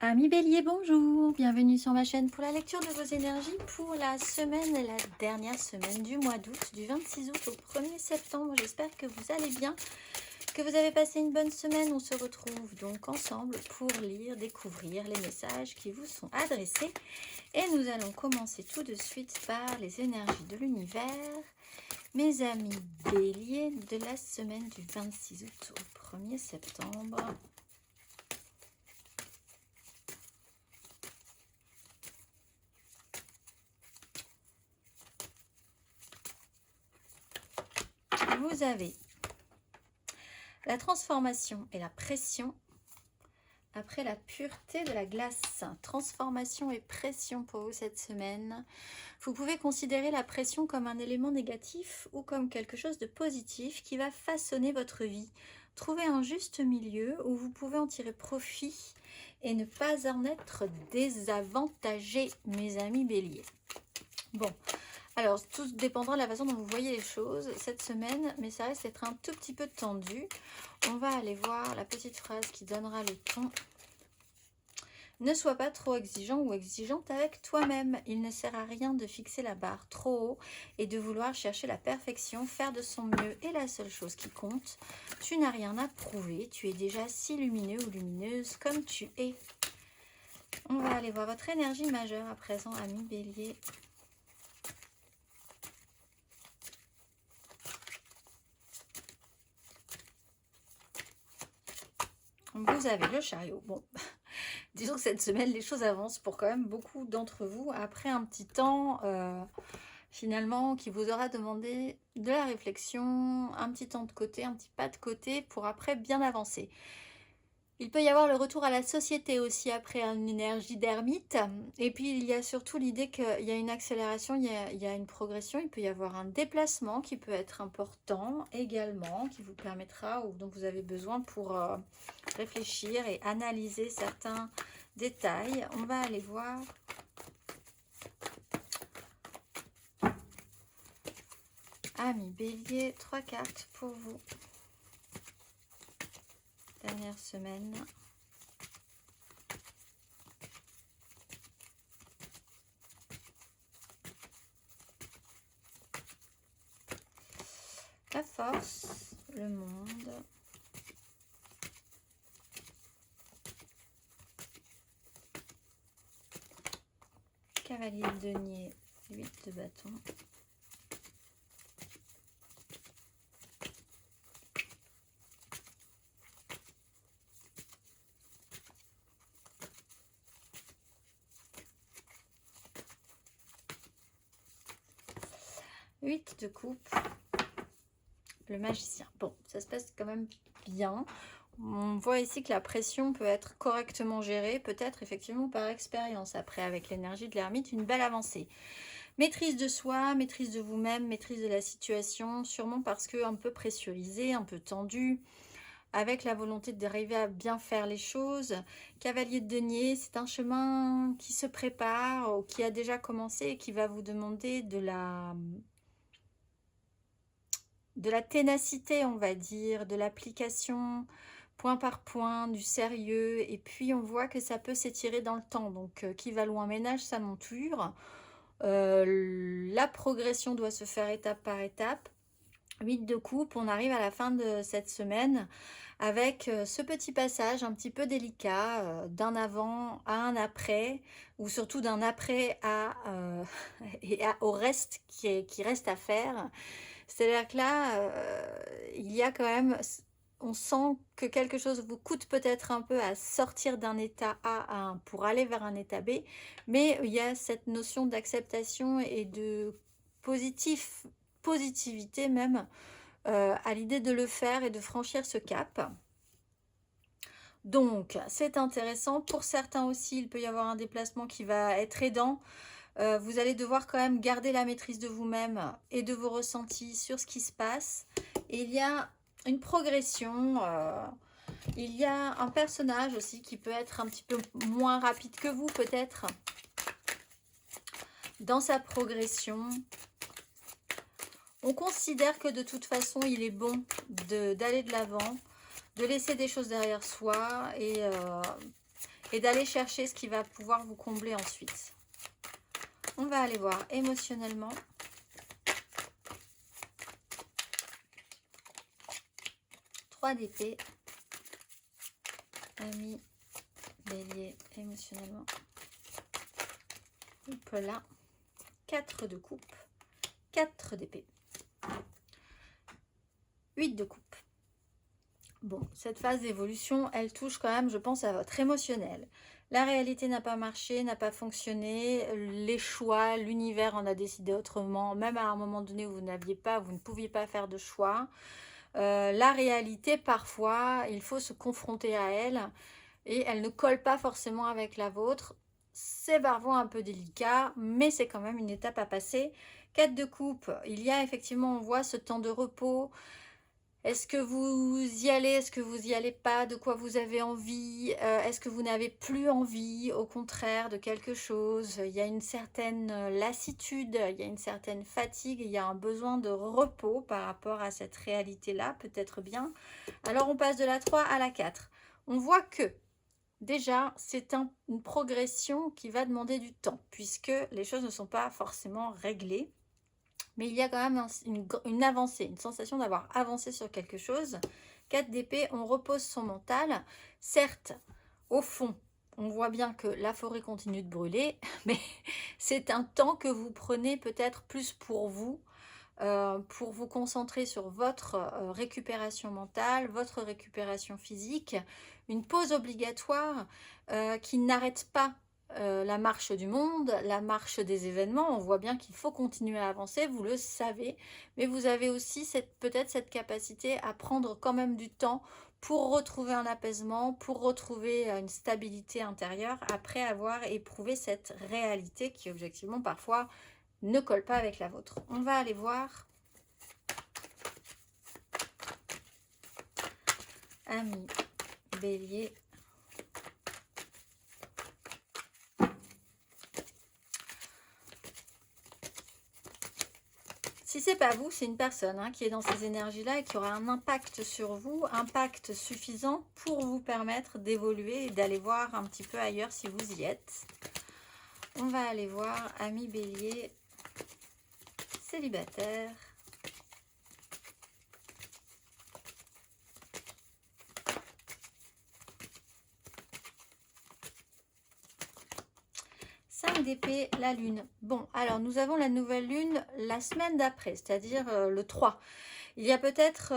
Amis Bélier, bonjour, bienvenue sur ma chaîne pour la lecture de vos énergies pour la semaine, la dernière semaine du mois d'août, du 26 août au 1er septembre. J'espère que vous allez bien, que vous avez passé une bonne semaine. On se retrouve donc ensemble pour lire, découvrir les messages qui vous sont adressés. Et nous allons commencer tout de suite par les énergies de l'univers. Mes amis Bélier, de la semaine du 26 août au 1er septembre. Vous avez la transformation et la pression après la pureté de la glace. Transformation et pression pour vous cette semaine. Vous pouvez considérer la pression comme un élément négatif ou comme quelque chose de positif qui va façonner votre vie. Trouvez un juste milieu où vous pouvez en tirer profit et ne pas en être désavantagé, mes amis Bélier. Bon. Alors, tout dépendra de la façon dont vous voyez les choses cette semaine, mais ça risque d'être un tout petit peu tendu. On va aller voir la petite phrase qui donnera le ton. Ne sois pas trop exigeant ou exigeante avec toi-même. Il ne sert à rien de fixer la barre trop haut et de vouloir chercher la perfection. Faire de son mieux est la seule chose qui compte. Tu n'as rien à prouver. Tu es déjà si lumineux ou lumineuse comme tu es. On va aller voir votre énergie majeure à présent, amis Bélier. Vous avez le chariot. Bon, disons que cette semaine, les choses avancent pour quand même beaucoup d'entre vous. Après un petit temps, finalement, qui vous aura demandé de la réflexion, un petit temps de côté, un petit pas de côté pour après bien avancer. Il peut y avoir le retour à la société aussi après une énergie d'ermite. Et puis, il y a surtout l'idée qu'il y a une accélération, il y a une progression. Il peut y avoir un déplacement qui peut être important également, qui vous permettra ou dont vous avez besoin pour réfléchir et analyser certains détails. On va aller voir. Amis Bélier, 3 cartes pour vous. Dernière semaine. La force, le monde. Cavalier de denier, 8 de bâton. De coupe, le magicien. Bon, ça se passe quand même bien. On voit ici que la pression peut être correctement gérée, peut-être effectivement par expérience. Après, avec l'énergie de l'ermite, une belle avancée. Maîtrise de soi, maîtrise de vous-même, maîtrise de la situation, sûrement parce que un peu pressurisé, un peu tendu, avec la volonté d'arriver à bien faire les choses. Cavalier de denier, c'est un chemin qui se prépare ou qui a déjà commencé et qui va vous demander de la ténacité, on va dire, de l'application point par point, du sérieux. Et puis, on voit que ça peut s'étirer dans le temps. Donc, qui va loin ménage sa monture. La progression doit se faire étape par étape. 8 de coupe, on arrive à la fin de cette semaine avec ce petit passage un petit peu délicat d'un avant à un après, ou surtout d'un après au reste qui reste à faire. C'est-à-dire que là, il y a quand même, on sent que quelque chose vous coûte peut-être un peu à sortir d'un état A pour aller vers un état B, mais il y a cette notion d'acceptation et de positivité même à l'idée de le faire et de franchir ce cap. Donc, c'est intéressant. Pour certains aussi, il peut y avoir un déplacement qui va être aidant. Vous allez devoir quand même garder la maîtrise de vous-même et de vos ressentis sur ce qui se passe. Et il y a une progression. Il y a un personnage aussi qui peut être un petit peu moins rapide que vous, peut-être, dans sa progression. On considère que de toute façon, il est bon d'aller de l'avant, de laisser des choses derrière soi et et d'aller chercher ce qui va pouvoir vous combler ensuite. On va aller voir émotionnellement. Trois d'épée. Ami, bélier, émotionnellement. Hop là. 4 de coupe. 4 d'épée. 8 de coupe. Bon, cette phase d'évolution, elle touche quand même, je pense, à votre émotionnel. La réalité n'a pas marché, n'a pas fonctionné. Les choix, l'univers en a décidé autrement. Même à un moment donné où vous ne pouviez pas faire de choix. La réalité, parfois, il faut se confronter à elle. Et elle ne colle pas forcément avec la vôtre. C'est parfois un peu délicat, mais c'est quand même une étape à passer. 4 de coupe, il y a effectivement, on voit ce temps de repos. Est-ce que vous y allez? Est-ce que vous y allez pas? De quoi vous avez envie? Est-ce que vous n'avez plus envie, au contraire, de quelque chose? Il y a une certaine lassitude, il y a une certaine fatigue, il y a un besoin de repos par rapport à cette réalité-là, peut-être bien. Alors, on passe de la 3 à la 4. On voit que, déjà, c'est une progression qui va demander du temps, puisque les choses ne sont pas forcément réglées. Mais il y a quand même une avancée, une sensation d'avoir avancé sur quelque chose. 4 d'épée, on repose son mental. Certes, au fond, on voit bien que la forêt continue de brûler, mais c'est un temps que vous prenez peut-être plus pour vous concentrer sur votre récupération mentale, votre récupération physique. Une pause obligatoire qui n'arrête pas la marche du monde, la marche des événements. On voit bien qu'il faut continuer à avancer, vous le savez, mais vous avez aussi peut-être cette capacité à prendre quand même du temps pour retrouver un apaisement, pour retrouver une stabilité intérieure après avoir éprouvé cette réalité qui objectivement parfois ne colle pas avec la vôtre. On va aller voir Ami, bélier. Si c'est pas vous, c'est une personne qui est dans ces énergies-là et qui aura un impact sur vous, impact suffisant pour vous permettre d'évoluer et d'aller voir un petit peu ailleurs si vous y êtes. On va aller voir Ami bélier, célibataire. D'épée, la lune. Bon, alors nous avons la nouvelle lune la semaine d'après, c'est-à-dire le 3. Il y a peut-être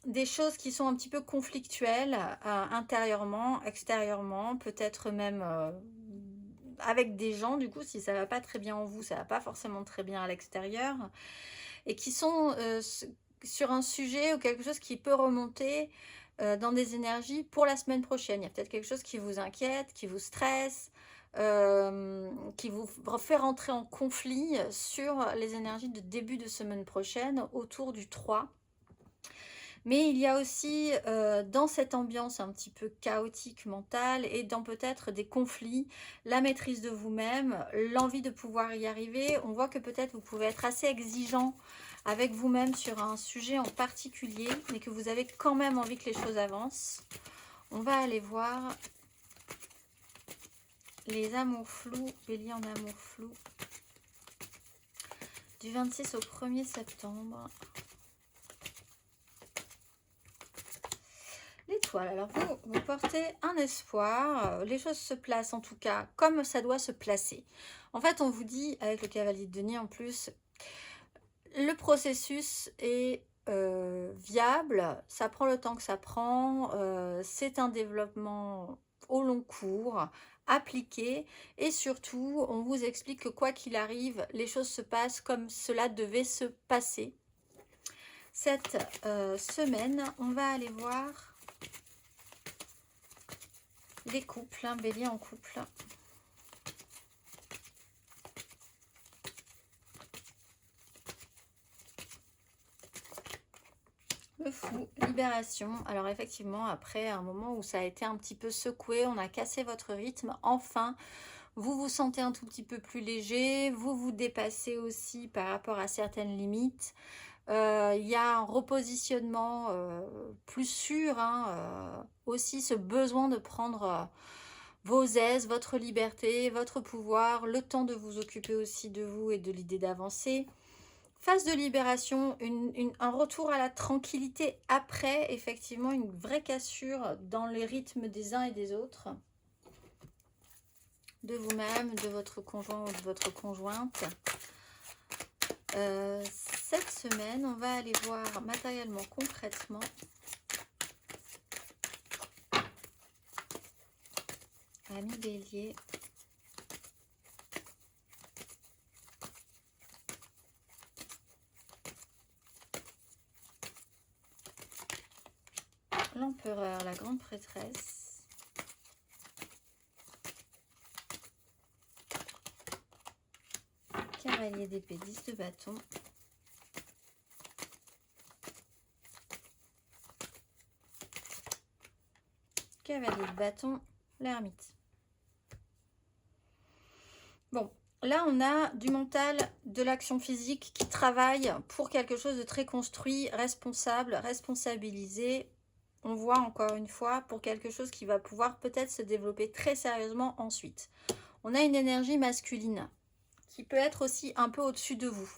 des choses qui sont un petit peu conflictuelles intérieurement, extérieurement, peut-être même avec des gens, du coup, si ça va pas très bien en vous, ça va pas forcément très bien à l'extérieur, et qui sont sur un sujet ou quelque chose qui peut remonter dans des énergies pour la semaine prochaine. Il y a peut-être quelque chose qui vous inquiète, qui vous stresse, qui vous fait rentrer en conflit sur les énergies de début de semaine prochaine autour du 3. Mais il y a aussi dans cette ambiance un petit peu chaotique mentale et dans peut-être des conflits, la maîtrise de vous-même, l'envie de pouvoir y arriver. On voit que peut-être vous pouvez être assez exigeant avec vous-même sur un sujet en particulier, mais que vous avez quand même envie que les choses avancent. On va aller voir les amours flous, bélier en amour flou, du 26 au 1er septembre. L'étoile, alors vous portez un espoir, les choses se placent en tout cas comme ça doit se placer. En fait, on vous dit, avec le cavalier de denier en plus, le processus est viable, ça prend le temps que ça prend, c'est un développement au long cours, appliqué, et surtout, on vous explique que quoi qu'il arrive, les choses se passent comme cela devait se passer. Cette semaine, on va aller voir les couples, bélier en couple. Le fou, libération. Alors effectivement, après un moment où ça a été un petit peu secoué, on a cassé votre rythme, enfin, vous vous sentez un tout petit peu plus léger, vous vous dépassez aussi par rapport à certaines limites. Il y a un repositionnement plus sûr, hein, aussi ce besoin de prendre vos aises, votre liberté, votre pouvoir, le temps de vous occuper aussi de vous et de l'idée d'avancer. Phase de libération, un retour à la tranquillité après, effectivement, une vraie cassure dans les rythmes des uns et des autres, de vous-même, de votre conjoint ou de votre conjointe. Cette semaine, on va aller voir matériellement, concrètement, Ami Bélier. L'empereur, la grande prêtresse. Cavalier d'épée, 10 de bâton. Cavalier de bâton, l'ermite. Bon, là on a du mental, de l'action physique qui travaille pour quelque chose de très construit, responsable, responsabilisé. On voit encore une fois pour quelque chose qui va pouvoir peut-être se développer très sérieusement ensuite. On a une énergie masculine qui peut être aussi un peu au-dessus de vous,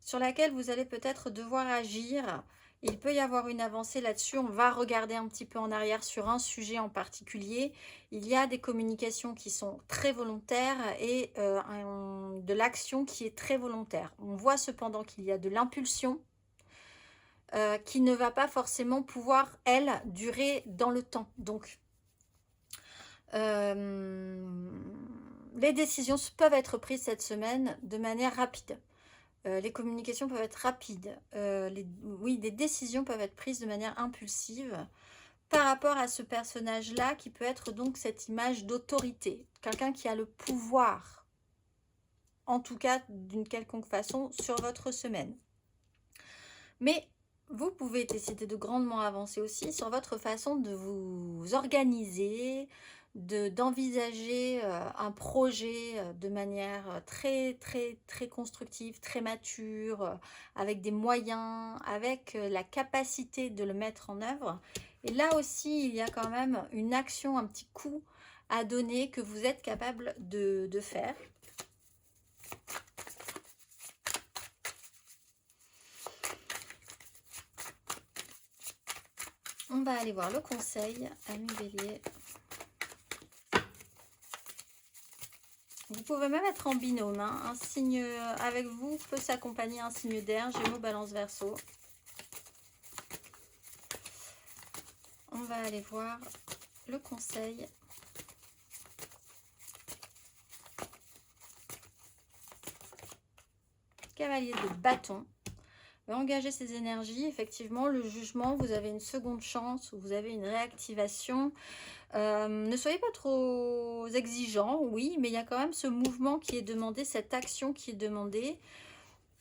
sur laquelle vous allez peut-être devoir agir. Il peut y avoir une avancée là-dessus. On va regarder un petit peu en arrière sur un sujet en particulier. Il y a des communications qui sont très volontaires et de l'action qui est très volontaire. On voit cependant qu'il y a de l'impulsion qui ne va pas forcément pouvoir, elle, durer dans le temps. Donc, les décisions peuvent être prises cette semaine de manière rapide. Les communications peuvent être rapides. Oui, des décisions peuvent être prises de manière impulsive par rapport à ce personnage-là qui peut être donc cette image d'autorité. Quelqu'un qui a le pouvoir, en tout cas d'une quelconque façon, sur votre semaine. Mais vous pouvez décider de grandement avancer aussi sur votre façon de vous organiser, d'envisager un projet de manière très constructive, très mature, avec des moyens, avec la capacité de le mettre en œuvre. Et là aussi, il y a quand même une action, un petit coup à donner que vous êtes capable de faire. On va aller voir le conseil, Ami Bélier. Vous pouvez même être en binôme. Hein. Un signe avec vous peut s'accompagner un signe d'air, Gémeaux, Balance, Verseau. On va aller voir le conseil. Cavalier de bâton. Engager ses énergies, effectivement, le jugement, vous avez une seconde chance, vous avez une réactivation. Ne soyez pas trop exigeants, oui, mais il y a quand même ce mouvement qui est demandé, cette action qui est demandée,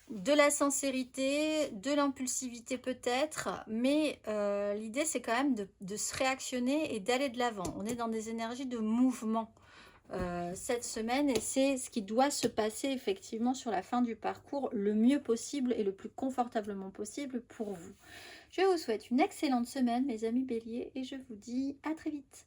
de la sincérité, de l'impulsivité peut-être, mais l'idée c'est quand même de se réactionner et d'aller de l'avant. On est dans des énergies de mouvement cette semaine et c'est ce qui doit se passer effectivement sur la fin du parcours le mieux possible et le plus confortablement possible pour vous. Je vous souhaite une excellente semaine mes amis béliers et je vous dis à très vite.